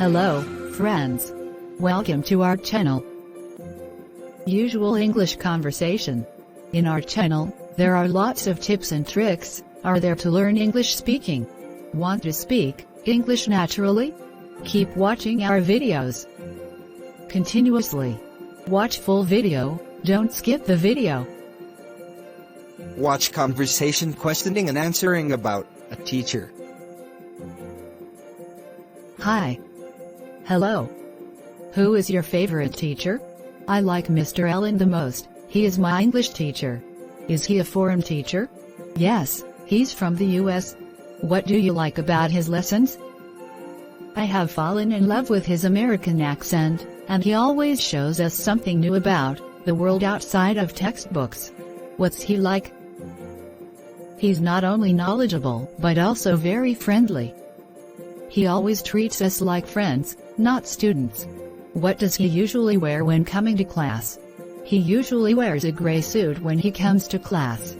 Hello, friends. Welcome to our channel. Usual English conversation. In our channel, there are lots of tips and tricks, are there to learn English speaking. Want to speak English naturally? Keep watching our videos continuously. Watch full video, don't skip the video. Watch conversation questioning and answering about a teacher. Hi. Hello. Who is your favorite teacher? I like Mr. Allen the most, he is my English teacher. Is he a foreign teacher? Yes, he's from the US. What do you like about his lessons? I have fallen in love with his American accent, and he always shows us something new about the world outside of textbooks. What's he like? He's not only knowledgeable, but also very friendly. He always treats us like friends, not students. What does he usually wear when coming to class? He usually wears a gray suit when he comes to class.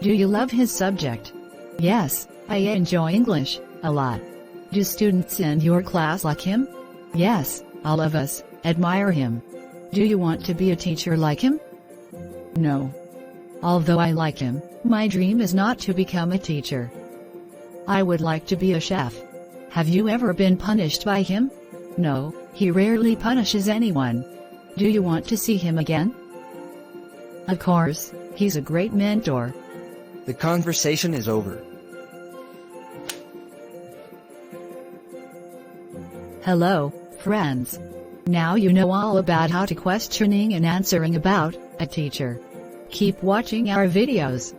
Do you love his subject? Yes, I enjoy English a lot. Do students in your class like him? Yes, all of us admire him. Do you want to be a teacher like him? No. Although I like him, my dream is not to become a teacher. I would like to be a chef. Have you ever been punished by him? No, he rarely punishes anyone. Do you want to see him again? Of course, he's a great mentor. The conversation is over. Hello, friends. Now you know all about how to questioning and answering about a teacher. Keep watching our videos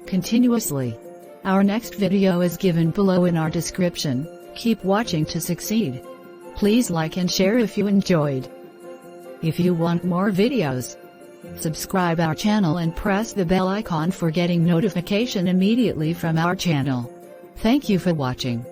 continuously. Our next video is given below in our description. Keep watching to succeed. Please like and share if you enjoyed. If you want more videos, subscribe our channel and press the bell icon for getting notification immediately from our channel. Thank you for watching.